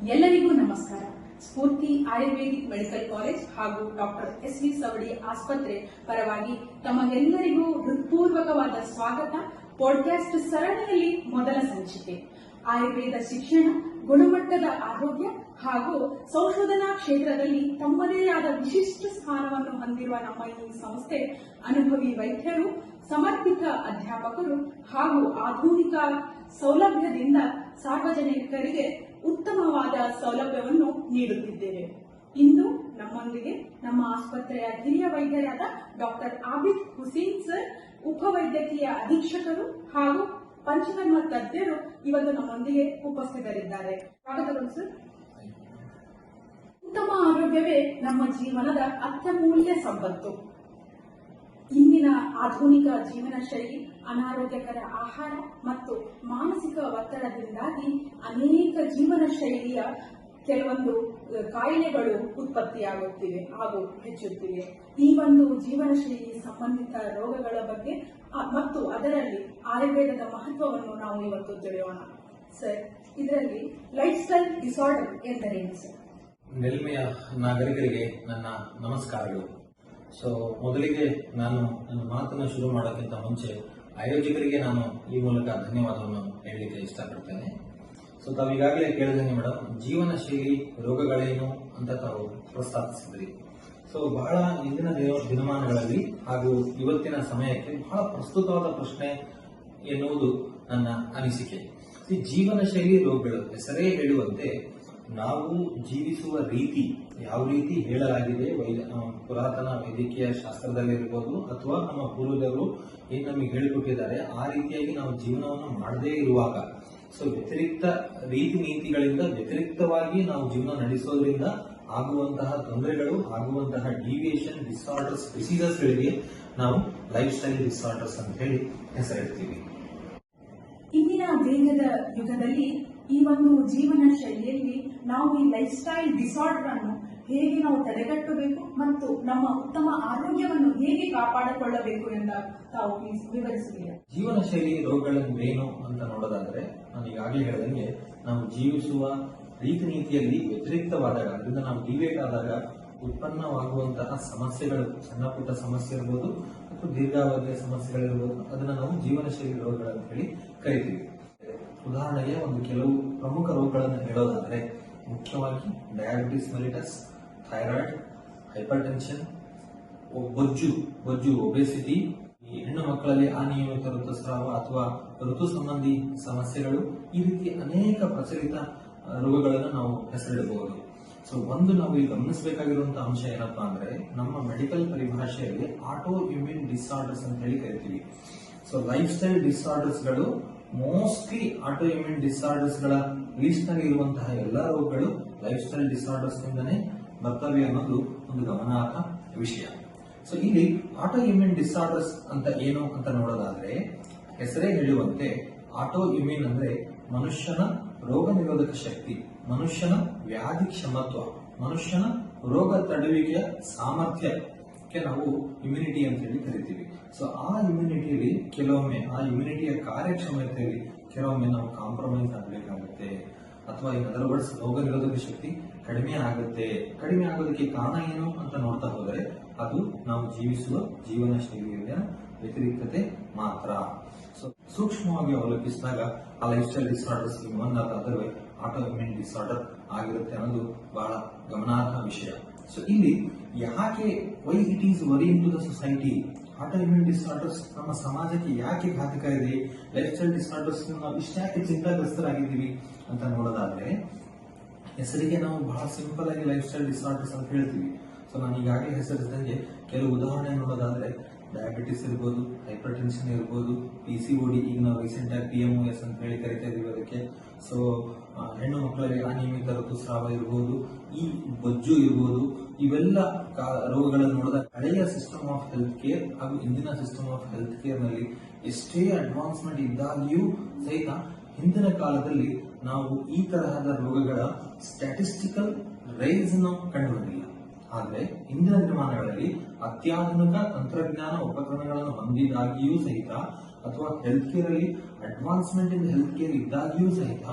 ಎಲ್ಲರಿಗೂ ನಮಸ್ಕಾರ. ಸ್ಫೂರ್ತಿ Ayurvedic medical college ಹಾಗೂ ಡಾಕ್ಟರ್ ಎಸ್.ವಿ. ಸವಡಿ ಆಸ್ಪತ್ರೆ ಪರವಾಗಿ ತಮಗೆಲ್ಲರಿಗೂ ಹೃತ್ಪೂರ್ವಕವಾದ ಸ್ವಾಗತ. ಪಾಡ್ಕಾಸ್ಟ್ ಸರಣಿಯಲ್ಲಿ ಮೊದಲ ಸಂಚಿಕೆ ಆಯುರ್ವೇದ ಶಿಕ್ಷಣ, ಗುಣಮಟ್ಟದ ಆರೋಗ್ಯ ಹಾಗೂ ಸಂಶೋಧನಾ ಕ್ಷೇತ್ರದಲ್ಲಿ ತಮ್ಮದೇ ಆದ ವಿಶಿಷ್ಟ ಸ್ಥಾನವನ್ನು ಹೊಂದಿರುವ ನಮ್ಮ ಈ ಸಂಸ್ಥೆ ಅನುಭವಿ ವೈದ್ಯರು, ಸಮರ್ಪಿತ ಅಧ್ಯಾಪಕರು ಹಾಗೂ ಆಧುನಿಕ ಸೌಲಭ್ಯದಿಂದ ಸಾರ್ವಜನಿಕರಿಗೆ ಉತ್ತಮವಾದ ಸೌಲಭ್ಯವನ್ನು ನೀಡುತ್ತಿದ್ದೇವೆ. ಇಂದು ನಮ್ಮೊಂದಿಗೆ ನಮ್ಮ ಆಸ್ಪತ್ರೆಯ ಹಿರಿಯ ವೈದ್ಯರಾದ ಡಾಕ್ಟರ್ ಆಬಿದ್ ಹುಸೇನ್ ಸರ್, ಉಪವೈದ್ಯಕೀಯ ಅಧೀಕ್ಷಕರು ಹಾಗೂ ಪಂಚಕರ್ಮ ತಜ್ಞರು ಇವತ್ತು ನಮ್ಮೊಂದಿಗೆ ಉಪಸ್ಥಿತರಿದ್ದಾರೆ. ಸ್ವಾಗತಗಳು ಸರ್. ಉತ್ತಮ ಆರೋಗ್ಯವೇ ನಮ್ಮ ಜೀವನದ ಅತ್ಯಮೂಲ್ಯ ಸಂಪತ್ತು. ಇಂದಿನ ಆಧುನಿಕ ಜೀವನ ಶೈಲಿ, ಅನಾರೋಗ್ಯಕರ ಆಹಾರ ಮತ್ತು ಮಾನಸಿಕ ಒತ್ತಡದಿಂದಾಗಿ ಅನೇಕ ಜೀವನ ಶೈಲಿಯ ಕೆಲವೊಂದು ಕಾಯಿಲೆಗಳು ಉತ್ಪತ್ತಿಯಾಗುತ್ತಿವೆ ಹಾಗೂ ಹೆಚ್ಚುತ್ತಿವೆ. ಈ ಒಂದು ಜೀವನ ಶೈಲಿ ಸಂಬಂಧಿತ ರೋಗಗಳ ಬಗ್ಗೆ ಮತ್ತು ಅದರಲ್ಲಿ ಆಯುರ್ವೇದದ ಮಹತ್ವವನ್ನು ನಾವು ಇವತ್ತು ತಿಳಿಯೋಣ. ಸರ್, ಇದರಲ್ಲಿ ಲೈಫ್ ಸ್ಟೈಲ್ ಡಿಸಾರ್ಡರ್ ಎಂದರೇನು ಸರ್? ನೆಲ್ಮೆಯ ನಾಗರಿಕರಿಗೆ ನನ್ನ ನಮಸ್ಕಾರಗಳು. ಮೊದಲಿಗೆ ನಾನು ನನ್ನ ಮಾತನ್ನು ಶುರು ಮಾಡೋಕ್ಕಿಂತ ಮುಂಚೆ ಆಯೋಜಕರಿಗೆ ನಾನು ಈ ಮೂಲಕ ಧನ್ಯವಾದವನ್ನು ಹೇಳಲಿಕ್ಕೆ ಇಷ್ಟಪಡ್ತೇನೆ. ತಾವೀಗಾಗಲೇ ಕೇಳಿದಂಗೆ ಮೇಡಮ್, ಜೀವನ ಶೈಲಿ ರೋಗಗಳೇನು ಅಂತ ತಾವು ಪ್ರಸ್ತಾಪಿಸಿದ್ರಿ. ಬಹಳ ಇಂದಿನ ದಿನಮಾನಗಳಲ್ಲಿ ಹಾಗೂ ಇವತ್ತಿನ ಸಮಯಕ್ಕೆ ಬಹಳ ಪ್ರಸ್ತುತವಾದ ಪ್ರಶ್ನೆ ಎನ್ನುವುದು ನನ್ನ ಅನಿಸಿಕೆ. ಈ ಜೀವನ ಶೈಲಿ ರೋಗಗಳು ಹೆಸರೇ ಹೇಳುವಂತೆ ನಾವು ಜೀವಿಸುವ ರೀತಿ ಯಾವ ರೀತಿ ಹೇಳಲಾಗಿದೆ ಪುರಾತನ ವೈದ್ಯಕೀಯ ಶಾಸ್ತ್ರದಲ್ಲಿರ್ಬೋದು ಅಥವಾ ನಮ್ಮ ಪೂರ್ವಜರು ಏನ್ ನಮಗೆ ಹೇಳಿಕೊಟ್ಟಿದ್ದಾರೆ ಆ ರೀತಿಯಾಗಿ ನಾವು ಜೀವನವನ್ನು ಮಾಡದೇ ಇರುವಾಗ, ವ್ಯತಿರಿಕ್ತ ರೀತಿ ನೀತಿಗಳಿಂದ ವ್ಯತಿರಿಕ್ತವಾಗಿ ನಾವು ಜೀವನ ನಡೆಸೋದ್ರಿಂದ ಆಗುವಂತಹ ತೊಂದರೆಗಳು, ಆಗುವಂತಹ ಡಿವಿಯೇಷನ್, ಡಿಸಾರ್ಡರ್ಸ್, ಡಿಸೀಸಸ್ಗಳಿಗೆ ನಾವು ಲೈಫ್ ಸ್ಟೈಲ್ ಡಿಸಾರ್ಡರ್ಸ್ ಅಂತ ಹೇಳಿ ಹೆಸರಿಡ್ತೀವಿ. ಇಂದಿನ ವೇಗದ ಯುಗದಲ್ಲಿ ಈ ಒಂದು ಜೀವನ ಶೈಲಿಯಲ್ಲಿ ನಾವು ಈ ಲೈಫ್ ಸ್ಟೈಲ್ ಡಿಸಾರ್ಡರ್ ಅನ್ನು ಹೇಗೆ ನಾವು ತಡೆಗಟ್ಟಬೇಕು ಮತ್ತು ನಮ್ಮ ಉತ್ತಮ ಆರೋಗ್ಯವನ್ನು ಹೇಗೆ ಕಾಪಾಡಿಕೊಳ್ಳಬೇಕು ಎಂದು ತಾವು ವಿವರಿಸಿದ್ದೀರಾ? ಜೀವನ ಶೈಲಿ ರೋಗಗಳೇನು ಅಂತ ನೋಡೋದಾದ್ರೆ, ನಾನು ಈಗಾಗಲೇ ಹೇಳಿದಂಗೆ ನಾವು ಜೀವಿಸುವ ರೀತಿ ನೀತಿಯಲ್ಲಿ ವ್ಯತಿರಿಕ್ತವಾದಾಗ, ಅದರಿಂದ ನಾವು ಡಿವೇಟ್ ಆದಾಗ ಉತ್ಪನ್ನವಾಗುವಂತಹ ಸಮಸ್ಯೆಗಳು, ಸಣ್ಣ ಪುಟ್ಟ ಸಮಸ್ಯೆ ಇರ್ಬೋದು ಅಥವಾ ದೀರ್ಘಾವಧಿಯ ಸಮಸ್ಯೆಗಳಿರ್ಬೋದು, ಅದನ್ನ ನಾವು ಜೀವನ ಶೈಲಿ ರೋಗಗಳಂತ ಹೇಳಿ ಕರಿತೀವಿ. ಉದಾಹರಣೆಗೆ ಕೆಲವು ಪ್ರಮುಖ ರೋಗಗಳನ್ನು ಹೇಳೋದಾದ್ರೆ, ಮುಖ್ಯವಾಗಿ diabetes mellitus, thyroid, hypertension, ಬೊಜ್ಜು ಒಬೆಸಿಟಿ, ಈ ಹೆಣ್ಣು ಮಕ್ಕಳಲ್ಲಿ ಅನಿಯಮಿತ ಋತುಸ್ರಾವ ಅಥವಾ ಋತು ಸಂಬಂಧಿ ಸಮಸ್ಯೆಗಳು, ಈ ರೀತಿ ಅನೇಕ ಪ್ರಚಲಿತ ರೋಗಗಳನ್ನು ನಾವು ಹೆಸರಿಡಬಹುದು. ಒಂದು ನಾವು ಈಗ ಗಮನಿಸಬೇಕಾಗಿರುವಂತಹ ಅಂಶ ಏನಪ್ಪಾ ಅಂದ್ರೆ, ನಮ್ಮ ಮೆಡಿಕಲ್ ಪರಿಭಾಷೆಯಲ್ಲಿ ಆಟೋ ಇಮ್ಯೂನ್ ಡಿಸಾರ್ಡರ್ಸ್ ಅಂತ ಹೇಳಿ ಕರಿತೀವಿ. ಲೈಫ್ ಸ್ಟೈಲ್ ಡಿಸಾರ್ಡರ್ಸ್ ಗಳು ಮೋಸ್ಟ್ಲಿ ಆಟೋ ಇಮ್ಯೂನ್ ಡಿಸಾರ್ಡರ್ಸ್ ಗಳ ಲೀಸ್ಟ್ ನಲ್ಲಿ ಇರುವಂತಹ ಎಲ್ಲಾ ರೋಗಗಳು ಲೈಫ್ ಸ್ಟೈಲ್ ಡಿಸಾರ್ಡರ್ಸ್ ನಿಂದನೇ ಬರ್ತವೆ ಅನ್ನೋದು ಒಂದು ಗಮನಾರ್ಹ ವಿಷಯ. ಇಲ್ಲಿ ಆಟೋ ಇಮ್ಯೂನ್ ಡಿಸಾರ್ಡರ್ಸ್ ಅಂತ ಏನು ಅಂತ ನೋಡೋದಾದ್ರೆ, ಹೆಸರೇ ಹೇಳುವಂತೆ ಆಟೋ ಇಮ್ಯೂನ್ ಅಂದ್ರೆ ಮನುಷ್ಯನ ರೋಗ ನಿರೋಧಕ ಶಕ್ತಿ, ಮನುಷ್ಯನ ವ್ಯಾಧಿ ಕ್ಷಮತ್ವ, ಮನುಷ್ಯನ ರೋಗ ತಡೆಯುವಿಕೆಯ ಸಾಮರ್ಥ್ಯಕ್ಕೆ ನಾವು ಇಮ್ಯುನಿಟಿ ಅಂತ ಹೇಳಿ ಕರಿತೀವಿ. ಆ ಇಮ್ಯುನಿಟಿಯಲ್ಲಿ ಕೆಲವೊಮ್ಮೆ, ಆ ಇಮ್ಯುನಿಟಿಯ ಕಾರ್ಯಕ್ಷಮತೆಯಲ್ಲಿ ಕೆಲವೊಮ್ಮೆ ನಾವು ಕಾಂಪ್ರಮೈಸ್ ಆಗಬೇಕಾಗುತ್ತೆ, ಅಥವಾ ಇನ್ ಅದರ್ ವರ್ಡ್ಸ್ ರೋಗ ನಿರೋಧಕ ಶಕ್ತಿ ಕಡಿಮೆ ಆಗುತ್ತೆ. ಕಡಿಮೆ ಆಗೋದಕ್ಕೆ ಕಾರಣ ಏನು ಅಂತ ನೋಡ್ತಾ ಹೋದರೆ, ಅದು ನಾವು ಜೀವಿಸುವ ಜೀವನ ಶೈಲಿಯ ವ್ಯತಿರಿಕ್ತತೆ ಮಾತ್ರ. ಸೂಕ್ಷ್ಮವಾಗಿ ಅವಲಂಬಿಸಿದಾಗ ಆ ಲೈಫ್ ಸ್ಟೈಲ್ ಡಿಸಾರ್ಡರ್ಸ್ ಒಂದಾದ್ರೆ ಆಟೋ ಇಮ್ಯೂನ್ ಡಿಸಾರ್ಡರ್ ಆಗಿರುತ್ತೆ ಅನ್ನೋದು ಬಹಳ ಗಮನಾರ್ಹ ವಿಷಯ. ಇಲ್ಲಿ ಯಾಕೆ, why it is worrying to the society, autoimmune disorders ನಮ್ಮ ಸಮಾಜಕ್ಕೆ ಯಾಕೆ ಘಾತಕ ಇದೆ, ಲೈಫ್ ಸ್ಟೈಲ್ ಡಿಸಾರ್ಡರ್ಸ್ ನಾವು ಇಷ್ಟ್ಯಾಕೆ ಚಿಂತಾಗ್ರಸ್ತರಾಗಿದ್ದೀವಿ ಅಂತ ನೋಡೋದಾದ್ರೆ, ಹೆಸರಿಗೆ ನಾವು ಬಹಳ ಸಿಂಪಲ್ ಆಗಿ ಲೈಫ್ ಸ್ಟೈಲ್ ಡಿಸಾರ್ಡರ್ಸ್ ಅಂತ ಹೇಳ್ತೀವಿ. ನಾನು ಈಗಾಗಲೇ ಹೆಸರಿಸಿದಂಗೆ ಕೆಲವು ಉದಾಹರಣೆ ನೋಡೋದಾದ್ರೆ, ಡಯಾಬಿಟಿಸ್ ಇರ್ಬೋದು, ಹೈಪರ್ ಟೆನ್ಷನ್ ಇರ್ಬೋದು, PCOD, ಈಗ ನಾವು ರೀಸೆಂಟ್ ಆಗಿ PMOS ಅಂತ ಹೇಳಿ ಕರಿತಾ ಇದೀವಿ ಅದಕ್ಕೆ. ಹೆಣ್ಣು ಮಕ್ಕಳಲ್ಲಿ ಅನಿಯಮಿತ ಋತುಸ್ರಾವ ಇರ್ಬೋದು, ಈ ಬೊಜ್ಜು ಇರ್ಬೋದು, ಇವೆಲ್ಲ ರೋಗಗಳನ್ನು ನೋಡಿದಾಗ ಹಳೆಯ ಸಿಸ್ಟಮ್ ಆಫ್ ಹೆಲ್ತ್ ಕೇರ್ ಹಾಗೂ ಇಂದಿನ ಸಿಸ್ಟಮ್ ಆಫ್ ಹೆಲ್ತ್ ಕೇರ್ ನಲ್ಲಿ ಎಷ್ಟೇ ಅಡ್ವಾನ್ಸ್ಮೆಂಟ್ ಇದ್ದಾಗಿಯೂ ಸಹಿತ ಹಿಂದಿನ ಕಾಲದಲ್ಲಿ ನಾವು ಈ ತರಹದ ರೋಗಗಳ ಸ್ಟ್ಯಾಟಿಸ್ಟಿಕಲ್ ರೈಸ್ ಕಂಡು ಬಂದಿಲ್ಲ. ಆದರೆ ಇಂದಿನ ದಿನಮಾನಗಳಲ್ಲಿ ಅತ್ಯಾಧುನಿಕ ತಂತ್ರಜ್ಞಾನ ಉಪಕರಣಗಳನ್ನು ಹೊಂದಿದಾಗಿಯೂ ಸಹಿತ ಅಥವಾ ಹೆಲ್ತ್ ಕೇರ್ ಅಲ್ಲಿ ಅಡ್ವಾನ್ಸ್ಮೆಂಟ್ ಇನ್ ಹೆಲ್ತ್ ಕೇರ್ ಇದ್ದಾಗಿಯೂ ಸಹಿತ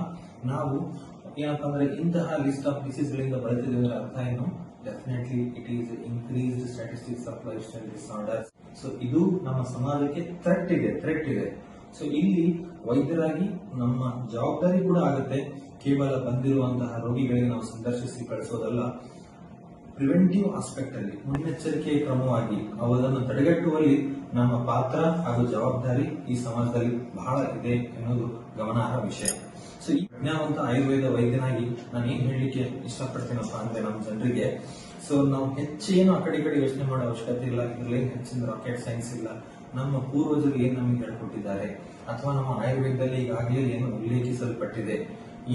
ನಾವು ಏನಪ್ಪಾ ಅಂದ್ರೆ ಇಂತಹ ಲಿಸ್ಟ್ ಆಫ್ ಡಿಸೀಸ್ ಗಳಿಂದ ಬಳಲ್ತಿದೆ ಅಂದ್ರೆ ಅರ್ಥ ಏನು? Definitely it is increased statistics of life style disorders. So ಇದು ನಮ್ಮ ಸಮಾಜಕ್ಕೆ ಥ್ರೆಟ್ ಇದೆ. ಸೊ ಇಲ್ಲಿ ವೈದ್ಯರಾಗಿ ನಮ್ಮ ಜವಾಬ್ದಾರಿ ಕೂಡ ಆಗುತ್ತೆ. ಕೇವಲ ಬಂದಿರುವಂತಹ ರೋಗಿಗಳಿಗೆ ನಾವು ಸಂದರ್ಶಿಸಿ ಕಳಿಸೋದಲ್ಲ, ಪ್ರಿವೆಂಟಿವ್ ಆಸ್ಪೆಕ್ಟ್ ಅಲ್ಲಿ ಮುನ್ನೆಚ್ಚರಿಕೆ ಕ್ರಮವಾಗಿ ಅವರನ್ನು ತಡೆಗಟ್ಟುವಲ್ಲಿ ನಮ್ಮ ಪಾತ್ರ ಹಾಗೂ ಜವಾಬ್ದಾರಿ ಈ ಸಮಾಜದಲ್ಲಿ ಬಹಳ ಇದೆ ಎನ್ನುವುದು ಗಮನಾರ್ಹ ವಿಷಯ. ಸೊ ಈ ಪ್ರಜ್ಞಾವಂತ ಆಯುರ್ವೇದ ವೈದ್ಯನಾಗಿ ನಾನು ಏನ್ ಹೇಳಲಿಕ್ಕೆ ಇಷ್ಟಪಡ್ತೀನಪ್ಪ ಅಂದ್ರೆ ನಮ್ಮ ಜನರಿಗೆ, ಸೊ ನಾವು ಹೆಚ್ಚೇನು ಆ ಕಡೆ ಯೋಚನೆ ಮಾಡೋ ಅವಶ್ಯಕತೆ ಇಲ್ಲ. ಇದರಲ್ಲಿ ಹೆಚ್ಚಿನ ರಾಕೆಟ್ ಸೈನ್ಸ್ ಇಲ್ಲ. ನಮ್ಮ ಪೂರ್ವಜರು ಏನ್ ನಮಗೆ ಹೇಳ್ಕೊಟ್ಟಿದ್ದಾರೆ ಅಥವಾ ನಮ್ಮ ಆಯುರ್ವೇದದಲ್ಲಿ ಈಗಾಗಲೇ ಏನು ಉಲ್ಲೇಖಿಸಲ್ಪಟ್ಟಿದೆ,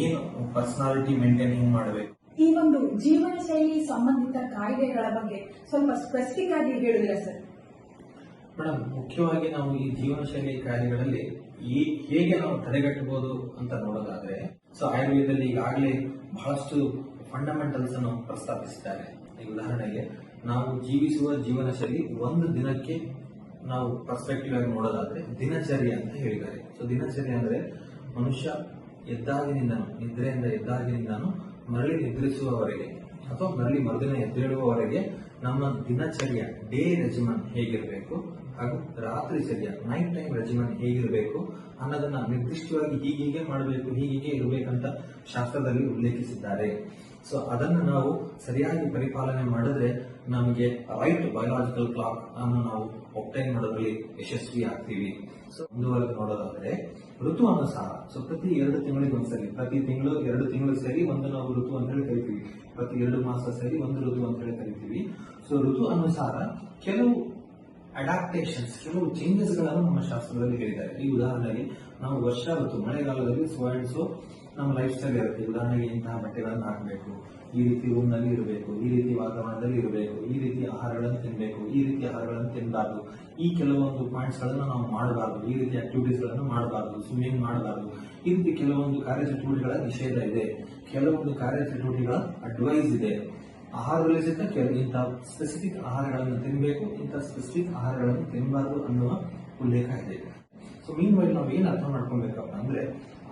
ಏನು ಪರ್ಸನಾಲಿಟಿ ಮೇಂಟೈನ್ ಹೆಂಗ್ ಮಾಡಬೇಕು, ಈ ಒಂದು ಜೀವನ ಶೈಲಿ ಸಂಬಂಧಿತ ಕಾಯಿಲೆಗಳ ಬಗ್ಗೆ ಸ್ವಲ್ಪ ಸ್ಪೆಸಿಫಿಕ್ ಆಗಿ ಹೇಳಿದ್ರೆ ಸರ್. ಮೇಡಮ್, ಮುಖ್ಯವಾಗಿ ನಾವು ಈ ಜೀವನ ಶೈಲಿ ಕಾಯಿಲೆಗಳಲ್ಲಿ ಹೇಗೆ ನಾವು ತಡೆಗಟ್ಟಬಹುದು ಅಂತ ನೋಡೋದಾದ್ರೆ, ಸೊ ಆಯುರ್ವೇದದಲ್ಲಿ ಈಗಾಗಲೇ ಬಹಳಷ್ಟು ಫಂಡಮೆಂಟಲ್ಸ್ ಅನ್ನು ಪ್ರಸ್ತಾಪಿಸಿದ್ದಾರೆ. ಈ ಉದಾಹರಣೆಗೆ ನಾವು ಜೀವಿಸುವ ಜೀವನ ಶೈಲಿ ಒಂದು ದಿನಕ್ಕೆ ನಾವು ಪರ್ಸ್ಪೆಕ್ಟಿವ್ ಆಗಿ ನೋಡೋದಾದ್ರೆ ದಿನಚರ್ಯ ಅಂತ ಹೇಳಿದ್ದಾರೆ. ಸೊ ದಿನಚರ್ಯ ಅಂದ್ರೆ ಮನುಷ್ಯ ಎದ್ದಾಗಿನಿಂದನು, ನಿದ್ರೆಯಿಂದ ಎದ್ದಾಗಿನಿಂದನು ಮರಳಿ ನಿದ್ರಿಸುವವರೆಗೆ ಅಥವಾ ಮರಳಿ ಮರುದಿನ ಎದ್ದೇಳುವವರೆಗೆ ನಮ್ಮ ದಿನಚರ್ಯ ಡೇ ರೆಜಿಮನ್ ಹೇಗಿರಬೇಕು ಹಾಗೂ ರಾತ್ರಿ ಚರ್ಯ ನೈಟ್ ಟೈಮ್ ರೆಜಿಮನ್ ಹೇಗಿರಬೇಕು ಅನ್ನೋದನ್ನ ನಿರ್ದಿಷ್ಟವಾಗಿ ಹೀಗೆ ಮಾಡಬೇಕು, ಹೀಗೆ ಇರಬೇಕಂತ ಶಾಸ್ತ್ರದಲ್ಲಿ ಉಲ್ಲೇಖಿಸಿದ್ದಾರೆ. ಸೊ ಅದನ್ನ ನಾವು ಸರಿಯಾಗಿ ಪರಿಪಾಲನೆ ಮಾಡಿದ್ರೆ ನಮಗೆ ರೈಟ್ ಬಯೋಲಾಜಿಕಲ್ ಕ್ಲಾಕ್ ಅನ್ನು ನಾವು ಒಪ್ಟೈನ್ ಮಾಡೋದ್ರಲ್ಲಿ ಯಶಸ್ವಿ ಆಗ್ತೀವಿ. ಸೊ ಮುಂದುವರೆದು ನೋಡೋದಾದ್ರೆ ಋತು ಅನುಸಾರ, ಸೊ ಪ್ರತಿ 2 ತಿಂಗಳಿಗೆ ಒಂದ್ಸರಿ, ಪ್ರತಿ ತಿಂಗಳು 2 ತಿಂಗಳು ಸೇರಿ ಒಂದು ನಾವು ಋತು ಅಂತ ಹೇಳಿ ಕರಿತೀವಿ, ಪ್ರತಿ 2 ಮಾಸ ಸೇರಿ ಒಂದು ಋತು ಅಂತ ಹೇಳಿ ಕರಿತೀವಿ. ಸೊ ಋತು ಅನುಸಾರ ಕೆಲವು ಅಡಾಪ್ಟೇಷನ್ಸ್, ಕೆಲವು ಚೇಂಜಸ್ ಗಳನ್ನು ನಮ್ಮ ಶಾಸ್ತ್ರದಲ್ಲಿ ಹೇಳಿದ್ದಾರೆ. ಈ ಉದಾಹರಣೆಗೆ ನಾವು ವರ್ಷ ಋತು, ಮಳೆಗಾಲದಲ್ಲಿ ಸೋ ಅಂಡ್ ಸೋ ನಮ್ಮ ಲೈಫ್ ಸ್ಟೈಲ್ ಇರುತ್ತೆ. ಉದಾಹರಣೆಗೆ ಇಂತಹ ಬಟ್ಟೆಗಳನ್ನು ಹಾಕಬೇಕು, ಈ ರೀತಿ ರೂಮ್ ನಲ್ಲಿ ಇರಬೇಕು, ಈ ರೀತಿ ವಾತಾವರಣದಲ್ಲಿ ಇರಬೇಕು, ಈ ರೀತಿ ಆಹಾರಗಳನ್ನು ತಿನ್ನಬೇಕು, ಈ ರೀತಿ ಆಹಾರಗಳನ್ನು ತಿನ್ನಬಾರ್ದು, ಈ ಕೆಲವೊಂದು ಪಾಯಿಂಟ್ಸ್ ಗಳನ್ನು ನಾವು ಮಾಡಬಾರ್ದು, ಈ ರೀತಿ ಆಕ್ಟಿವಿಟೀಸ್ ಗಳನ್ನು ಮಾಡಬಾರ್ದು, ಸ್ವಿಮ್ಮಿಂಗ್ ಮಾಡಬಾರ್ದು, ಈ ರೀತಿ ಕೆಲವೊಂದು ಕಾರ್ಯಚಟುವಟಿಕೆಗಳ ನಿಷೇಧ ಇದೆ, ಕೆಲವೊಂದು ಕಾರ್ಯಚಟುವಟಿಕೆಗಳ ಅಡ್ವೈಸ್ ಇದೆ. ಆಹಾರದಲ್ಲಿ ಸಹಿತ ಇಂತಹ ಸ್ಪೆಸಿಫಿಕ್ ಆಹಾರಗಳನ್ನು ತಿನ್ನಬೇಕು, ಇಂತಹ ಸ್ಪೆಸಿಫಿಕ್ ಆಹಾರಗಳನ್ನು ತಿನ್ನಬಾರ್ದು ಅನ್ನುವ ಉಲ್ಲೇಖ ಇದೆ. ಸೊ ಮೀನ್ ವೈಲ್ ನಾವು ಏನ್ ಅರ್ಥ ಮಾಡ್ಕೊಬೇಕಪ್ಪ ಅಂದ್ರೆ,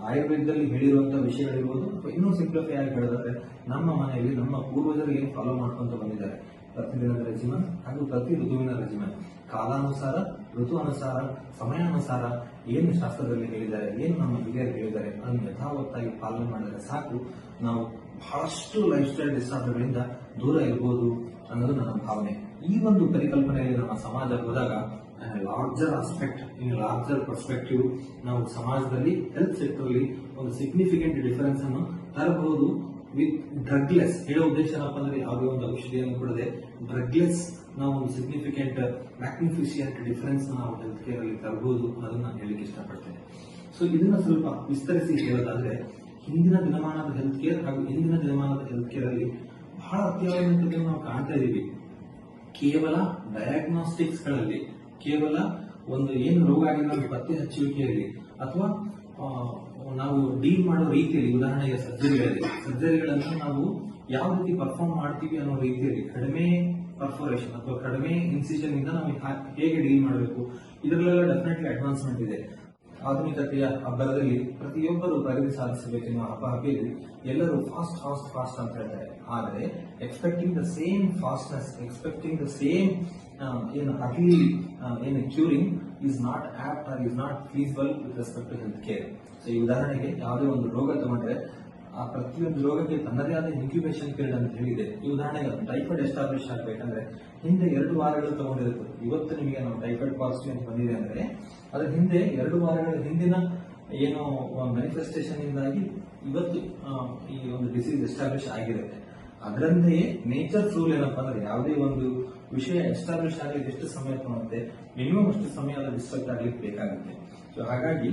ಆಯುರ್ವೇದದಲ್ಲಿ ಹೇಳಿರುವಂತಹ ವಿಷಯಗಳಿರ್ಬೋದು ಅಥವಾ ಇನ್ನೂ ಸಿಂಪ್ಲಿಫೈ ಆಗಿ ಹೇಳಿದ್ರೆ ನಮ್ಮ ಮನೆಯಲ್ಲಿ ನಮ್ಮ ಪೂರ್ವಜರು ಏನು ಫಾಲೋ ಮಾಡ್ಕೊಂತ ಬಂದಿದ್ದಾರೆ, ಪ್ರತಿದಿನದ ರೆಜಿಮನ್ ಹಾಗೂ ಪ್ರತಿ ಋತುವಿನ ರೆಜಿಮನ್, ಕಾಲಾನುಸಾರ, ಋತು ಅನುಸಾರ, ಸಮಯಾನುಸಾರ ಏನು ಶಾಸ್ತ್ರದಲ್ಲಿ ಹೇಳಿದ್ದಾರೆ, ಏನು ನಮ್ಮ ಹಿರಿಯರು ಹೇಳಿದ್ದಾರೆ ಅದನ್ನು ಯಥಾವತ್ತಾಗಿ ಪಾಲನೆ ಮಾಡಿದರೆ ಸಾಕು, ನಾವು ಬಹಳಷ್ಟು ಲೈಫ್ ಸ್ಟೈಲ್ ಡಿಸಾರ್ಡರ್ಗಳಿಂದ ದೂರ ಇರಬಹುದು ಅನ್ನೋದು ನನ್ನ ಭಾವನೆ. ಈ ಒಂದು ಪರಿಕಲ್ಪನೆಯಲ್ಲಿ ನಮ್ಮ ಸಮಾಜ ಹೋದಾಗ ಲಾರ್ಜರ್ ಆಸ್ಪೆಕ್ಟ್, ಇನ್ ಲಾರ್ಜರ್ ಪರ್ಸ್ಪೆಕ್ಟಿವ್, ನಾವು ಸಮಾಜದಲ್ಲಿ ಹೆಲ್ತ್ ಸೆಕ್ಟರ್ ಅಲ್ಲಿ ಒಂದು ಸಿಗ್ನಿಫಿಕೆಂಟ್ ಡಿಫರೆನ್ಸ್ ಅನ್ನು ತರಬಹುದು ವಿತ್ ಡ್ರಗ್ಲೆಸ್. ಹೇಳೋ ಉದ್ದೇಶ ಏನಪ್ಪ ಅಂದ್ರೆ, ಯಾವುದೇ ಒಂದು ಔಷಧಿಯನ್ನು ಕೊಡದೆ ಡ್ರಗ್ಲೆಸ್ ನಾವು ಒಂದು ಸಿಗ್ನಿಫಿಕೆಂಟ್ ಮ್ಯಾಗ್ನಿಫಿಷಿಯಂಟ್ ಡಿಫರೆನ್ಸ್ ನಾವು ಹೆಲ್ತ್ ಕೇರ್ ಅಲ್ಲಿ ತರಬಹುದು ಅನ್ನೋದನ್ನ ನಾನು ಹೇಳಲಿಕ್ಕೆ ಇಷ್ಟಪಡ್ತೇನೆ. ಸೊ ಇದನ್ನ ಸ್ವಲ್ಪ ವಿಸ್ತರಿಸಿ ಹೇಳೋದಾದ್ರೆ, ಹಿಂದಿನ ದಿನಮಾನದ ಹೆಲ್ತ್ ಕೇರ್ ಹಾಗೂ ಇಂದಿನ ದಿನಮಾನದ ಹೆಲ್ತ್ ಕೇರ್ ಅಲ್ಲಿ ಬಹಳ ಅತ್ಯಾವಶ್ಯಕತೆಯನ್ನು ನಾವು ಕಾಣ್ತಾ ಇದೀವಿ. ಕೇವಲ ಡಯಾಗ್ನೋಸ್ಟಿಕ್ಸ್ ಗಳಲ್ಲಿ, ಕೇವಲ ಒಂದು ಏನು ರೋಗ ಆಗಿದೆ ಅಂತ ಪತ್ತೆ ಹಚ್ಚುವಿಕೆಯಲ್ಲಿ ಅಥವಾ ನಾವು ಡೀಲ್ ಮಾಡೋ ರೀತಿಯಲ್ಲಿ, ಉದಾಹರಣೆಗೆ ಸರ್ಜರಿಗಳನ್ನು ನಾವು ಯಾವ ರೀತಿ ಪರ್ಫಾರ್ಮ್ ಮಾಡ್ತೀವಿ ಅನ್ನೋ ರೀತಿಯಲ್ಲಿ, ಕಡಿಮೆ ಪರ್ಫೋರೇಷನ್ ಅಥವಾ ಕಡಿಮೆ ಇನ್ಸಿಷನ್ ಇಂದ ನಾವು ಹೇಗೆ ಡೀಲ್ ಮಾಡಬೇಕು, ಇದರಲ್ಲೆಲ್ಲ ಡೆಫಿನೆಟ್ಲಿ ಅಡ್ವಾನ್ಸ್ಮೆಂಟ್ ಇದೆ. ಆಧುನಿಕತೆಯ ಹಬ್ಬದಲ್ಲಿ ಪ್ರತಿಯೊಬ್ಬರು ಪ್ರಗತಿ ಸಾಧಿಸಬೇಕೆನ್ನುವ ಹಬ್ಬದಲ್ಲಿ ಎಲ್ಲರೂ ಫಾಸ್ಟ್ ಅಂತ ಹೇಳ್ತಾರೆ. ಆದರೆ expecting the same fastness, expecting the same ಏನು ಅರ್ಲಿ ಏನು curing is not apt or is not feasible with respect to health care. So ಈ ಉದಾಹರಣೆಗೆ ಯಾವುದೇ ಒಂದು ರೋಗ ತಗೊಂಡ್ರೆ ಆ ಪ್ರತಿಯೊಂದು ರೋಗಕ್ಕೆ ತನ್ನದೇ ಆದ ಇನ್ಕ್ಯುಬೇಷನ್ ಪೀರಿಯಡ್ ಅಂತ ಹೇಳಿದೆ. ಈ ಉದಾಹರಣೆಗೆ ಟೈಫಾಯ್ಡ್ ಎಸ್ಟಾಬ್ಲಿಷ್ ಆಗಬೇಕಂದ್ರೆ ಹಿಂದೆ 2 ವಾರಗಳು ತಗೊಂಡಿರುತ್ತೆ. ಇವತ್ತು ನಿಮಗೆ ನಾವು ಟೈಫಾಯ್ಡ್ ಪಾಸಿಟಿವ್ ಅಂತ ಬಂದಿದೆ ಅಂದ್ರೆ ಅದ್ರ ಹಿಂದೆ 2 ವಾರಗಳ ಹಿಂದಿನ ಏನು ಮ್ಯಾನಿಫೆಸ್ಟೇಷನ್ ಇಂದಾಗಿ ಇವತ್ತು ಈ ಒಂದು ಡಿಸೀಸ್ ಎಸ್ಟಾಬ್ಲಿಷ್ ಆಗಿರುತ್ತೆ. ಅದರಂತೆಯೇ ನೇಚರ್ ರೂಲ್ ಏನಪ್ಪಾ ಅಂದ್ರೆ, ಯಾವುದೇ ಒಂದು ವಿಷಯ ಎಸ್ಟಾಬ್ಲಿಷ್ ಆಗ್ಲಿಕ್ಕೆ ಎಷ್ಟು ಸಮಯ ತಗೊಳುತ್ತೆ, ಮಿನಿಮಮ್ ಅಷ್ಟು ಸಮಯ ಅದು ಡಿಸ್ಟ್ರಕ್ಟ್ ಆಗ್ಲಿಕ್ಕೆ ಬೇಕಾಗುತ್ತೆ. ಸೊ ಹಾಗಾಗಿ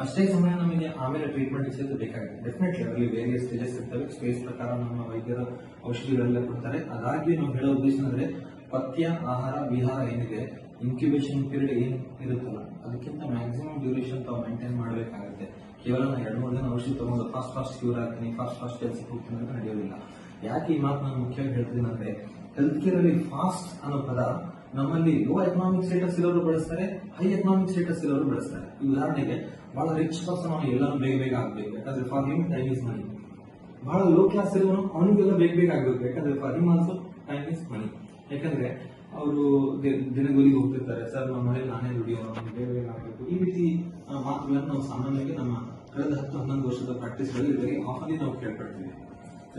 ಅಷ್ಟೇ ಸಮಯ ನಮಗೆ ಆಮೇಲೆ ಟ್ರೀಟ್ಮೆಂಟ್ ಸಹಿತ ಬೇಕಾಗುತ್ತೆ. ಡೆಫಿನೆಟ್ಲಿ ಅದರಲ್ಲಿ ವೇರಿಯಸ್ ಸ್ಟೇಜಸ್ ಇರ್ತವೆ. ಸ್ಟೇಜ್ ಪ್ರಕಾರ ನಮ್ಮ ವೈದ್ಯರ ಔಷಧಿಗಳೆಲ್ಲ ಕೊಡ್ತಾರೆ. ಅದಾಗಿ ನಾವು ಹೇಳೋ ಉದ್ದೇಶ ಅಂದ್ರೆ, ಪಥ್ಯ, ಆಹಾರ, ವಿಹಾರ ಏನಿದೆ, ಇನ್ಕ್ಯುಬೇಷನ್ ಪೀರಿಯಡ್ ಏನ್ ಇರುತ್ತಲ್ಲ ಅದಕ್ಕಿಂತ ಮ್ಯಾಕ್ಸಿಮಮ್ ಡ್ಯೂರೇಷನ್ ತಾವು ಮೇಂಟೈನ್ ಮಾಡಬೇಕಾಗುತ್ತೆ. ಕೇವಲ ನಾನು 2-3 ದಿನ ಔಷಧಿ ತಗೊಂಡು ಫಾಸ್ಟ್ ಕ್ಯೂರ್ ಆಗ್ತೀನಿ, ಫಾಸ್ಟ್ ಕೆಲ್ಸಕ್ಕೆ ಹೋಗ್ತೀನಿ ಅಂತ ನಡೆಯೋದಿಲ್ಲ. ಯಾಕೆ ಈ ಮಾತು ನಾನು ಮುಖ್ಯವಾಗಿ ಹೇಳ್ತೀನಿ ಅಂದ್ರೆ, ಹೆಲ್ತ್ ಕೇರ್ ಅಲ್ಲಿ ಫಾಸ್ಟ್ ಅನ್ನೋ ಪದ ನಮ್ಮಲ್ಲಿ ಲೋ ಎಕನಾಮಿಕ್ ಸ್ಟೇಟಸ್ ಇರೋರು ಬಳಸ್ತಾರೆ, ಹೈ ಎಕನಾಮಿಕ್ ಸ್ಟೇಟಸ್ ಇರೋರು ಬಳಸ್ತಾರೆ. ಈ ಉದಾಹರಣೆಗೆ ಬಹಳ ರಿಚ್ ಪರ್ಸನ್ ಅವನು ಎಲ್ಲಾನು ಬೇಗ ಆಗಬೇಕು, ಯಾಕಂದ್ರೆ for him time is money. ಬಹಳ ಲೋ ಕ್ಲಾಸ್ ಇರುವನು ಅವನಿಗೆಲ್ಲ ಬೇಕಾಗಬೇಕು. ಯಾಕಂದ್ರೆ for him also time is money. ಯಾಕಂದ್ರೆ ಅವರು ದಿನಗೂಲಿಗೆ ಹೋಗ್ತಿರ್ತಾರೆ, ಸರ್ ನಮ್ಮ ಮನೇಲಿ ನಾನೇ ದುಡಿಯೋಣ, ಬೇಗ ಆಗಬೇಕು, ಈ ರೀತಿ ಮಾತುಗಳನ್ನು ನಾವು ಸಾಮಾನ್ಯವಾಗಿ ನಮ್ಮ ಕಳೆದ 10-11 ವರ್ಷದ ಪ್ರಾಕ್ಟೀಸ್ಗಳಲ್ಲಿ ವೆರಿ ಆಫನ್ಲಿ ನಾವು ಕೇಳ್ಪಡ್ತೀವಿ.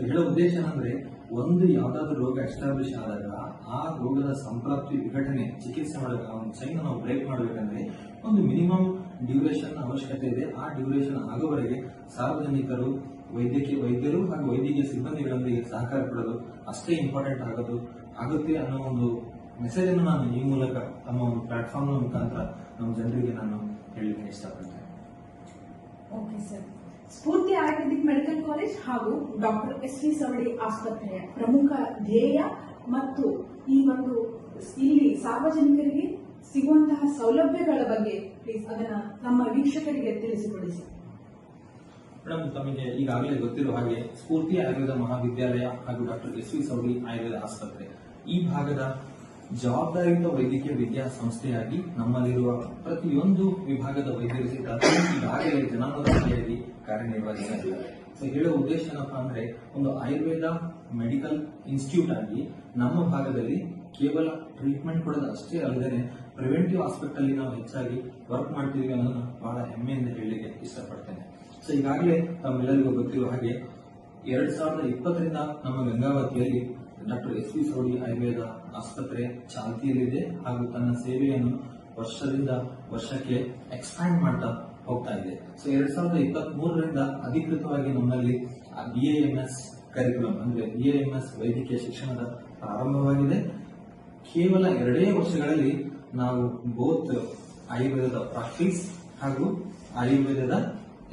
ಹೇಳೋ ಉದ್ದೇಶ ಏನಂದ್ರೆ, ಒಂದು ಯಾವ್ದಾದ್ರು ರೋಗ ಎಸ್ಟಾಬ್ಲಿಷ್ ಆದಾಗ ಆ ರೋಗದ ಸಂಪ್ರಾಪ್ತಿ ವಿಘಟನೆ ಚಿಕಿತ್ಸೆ ಮಾಡಬೇಕು, ಆ ಚೈನ್ ನಾವು ಬ್ರೇಕ್ ಮಾಡಬೇಕಂದ್ರೆ ಒಂದು ಮಿನಿಮಮ್ ಡ್ಯೂರೇಷನ್ ಅವಶ್ಯಕತೆ ಇದೆ. ಆ ಡ್ಯೂರೇಷನ್ ಆಗೋವರೆಗೆ ಸಾರ್ವಜನಿಕರು, ವೈದ್ಯರು ಹಾಗೂ ವೈದ್ಯಕೀಯ ಸಿಬ್ಬಂದಿಗಳೊಂದಿಗೆ ಸಹಕಾರ ಕೊಡೋದು ಅಷ್ಟೇ ಇಂಪಾರ್ಟೆಂಟ್ ಆಗುತ್ತೆ ಅನ್ನೋ ಒಂದು ಮೆಸೇಜ್ ಅನ್ನು ನಾನು ಈ ಮೂಲಕ ತಮ್ಮ ಒಂದು ಪ್ಲಾಟ್ಫಾರ್ಮ್ ಮುಖಾಂತರ ನಮ್ಮ ಜನರಿಗೆ ನಾನು ಹೇಳಲಿಕ್ಕೆ ಇಷ್ಟಪಡ್ತೇನೆ. Okay sir. Spoorthi Ayurvedic medical college ಹಾಗೂ ಡಾಕ್ಟರ್ ಎಸ್.ವಿ. ಸವಡಿ ಆಸ್ಪತ್ರೆಯ ಪ್ರಮುಖ ಧ್ಯೇಯ ಮತ್ತು ಈ ಒಂದು ಇಲ್ಲಿ ಸಾರ್ವಜನಿಕರಿಗೆ ಸಿಗುವಂತಹ ಸೌಲಭ್ಯಗಳ ಬಗ್ಗೆ ಪ್ಲೀಸ್ ಅದನ್ನ ನಮ್ಮ ವೀಕ್ಷಕರಿಗೆ ತಿಳಿಸಿಕೊಡಿ ಸರ್. ಮೇಡಮ್, ತಮಗೆ ಈಗಾಗಲೇ ಗೊತ್ತಿರುವ ಹಾಗೆ ಸ್ಫೂರ್ತಿ ಆಯುರ್ವೇದ ಮಹಾವಿದ್ಯಾಲಯ ಹಾಗೂ ಡಾಕ್ಟರ್ ಎಸ್.ವಿ. ಸವಡಿ ಆಯುರ್ವೇದ ಆಸ್ಪತ್ರೆ ಈ ಭಾಗದ ಜವಾಬ್ದಾರಿಯುತ ವೈದ್ಯಕೀಯ ವಿದ್ಯಾಸಂಸ್ಥೆಯಾಗಿ ನಮ್ಮಲ್ಲಿರುವ ಪ್ರತಿಯೊಂದು ವಿಭಾಗದ ವೈದ್ಯರು ಸಹಿತ ಈಗಾಗಲೇ ಜನಾನುರಾಗಿಯಾಗಿ ಕಾರ್ಯನಿರ್ವಹಿಸಿದ್ದಾರೆ. ಹೇಳುವ ಉದ್ದೇಶ ಏನಪ್ಪಾ ಅಂದ್ರೆ, ಒಂದು ಆಯುರ್ವೇದ ಮೆಡಿಕಲ್ ಇನ್ಸ್ಟಿಟ್ಯೂಟ್ ಆಗಿ ನಮ್ಮ ಭಾಗದಲ್ಲಿ ಕೇವಲ ಟ್ರೀಟ್ಮೆಂಟ್ ಕೊಡೋದು ಅಷ್ಟೇ ಅಲ್ಲದೆ ಪ್ರಿವೆಂಟಿವ್ ಆಸ್ಪೆಕ್ಟ್ ಅಲ್ಲಿ ನಾವು ಹೆಚ್ಚಾಗಿ ವರ್ಕ್ ಮಾಡ್ತಿದೀವಿ ಅನ್ನೋದನ್ನ ಬಹಳ ಹೆಮ್ಮೆಯಿಂದ ಹೇಳಲಿಕ್ಕೆ ಇಷ್ಟಪಡ್ತೇನೆ. ಈಗಾಗಲೇ ತಮ್ಮೆಲ್ಲರಿಗೂ ಗೊತ್ತಿರುವ ಹಾಗೆ 2020ರಿಂದ ನಮ್ಮ ಗಂಗಾವತಿಯಲ್ಲಿ ಡಾಕ್ಟರ್ ಎಸ್.ವಿ. ಸವಡಿ ಆಯುರ್ವೇದ ಆಸ್ಪತ್ರೆ ಚಾಲ್ತಿಯಲ್ಲಿದೆ ಹಾಗೂ ತನ್ನ ಸೇವೆಯನ್ನು ವರ್ಷದಿಂದ ವರ್ಷಕ್ಕೆ ಎಕ್ಸ್ಪ್ಯಾಂಡ್ ಮಾಡ್ತಾ ಹೋಗ್ತಾ ಇದೆ. 2023ರಿಂದ ಅಧಿಕೃತವಾಗಿ ನಮ್ಮಲ್ಲಿ BAMS ಕರಿಕ್ಯುಲಮ್ ಅಂದ್ರೆ BAMS ವೈದ್ಯಕೀಯ ಶಿಕ್ಷಣದ ಪ್ರಾರಂಭವಾಗಿದೆ. ಕೇವಲ 2 ವರ್ಷಗಳಲ್ಲಿ ನಾವು ಬೋತ್ ಆಯುರ್ವೇದದ ಪ್ರಾಕ್ಟೀಸ್ ಹಾಗೂ ಆಯುರ್ವೇದದ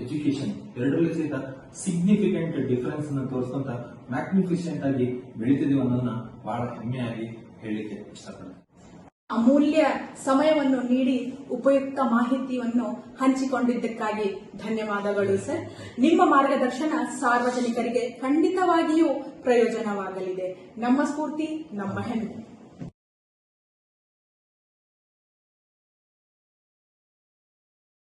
ಎಜುಕೇಶನ್ ಎರಡರಲ್ಲಿ ಸಹಿತ ಸಿಗ್ನಿಫಿಕೆಂಟ್ ಡಿಫರೆನ್ಸ್ ಅನ್ನು ತೋರಿಸುವಂತ ಮ್ಯಾಗ್ನಿಫಿಷೆಂಟ್ ಆಗಿ ಬೆಳೀತಿದೀವಿ ಅನ್ನೋದನ್ನ ಬಹಳ ಹೆಮ್ಮೆಯಾಗಿ ಹೇಳಲಿಕ್ಕೆ ಇಷ್ಟಪಡ್ತೀನಿ. ಅಮೂಲ್ಯ ಸಮಯವನ್ನು ನೀಡಿ ಉಪಯುಕ್ತ ಮಾಹಿತಿಯನ್ನು ಹಂಚಿಕೊಂಡಿದ್ದಕ್ಕಾಗಿ ಧನ್ಯವಾದಗಳು ಸರ್. ನಿಮ್ಮ ಮಾರ್ಗದರ್ಶನ ಸಾರ್ವಜನಿಕರಿಗೆ ಖಂಡಿತವಾಗಿಯೂ ಪ್ರಯೋಜನವಾಗಲಿದೆ. ನಮ್ಮ ಸ್ಫೂರ್ತಿ, ನಮ್ಮ ಹೆಮ್ಮೆ.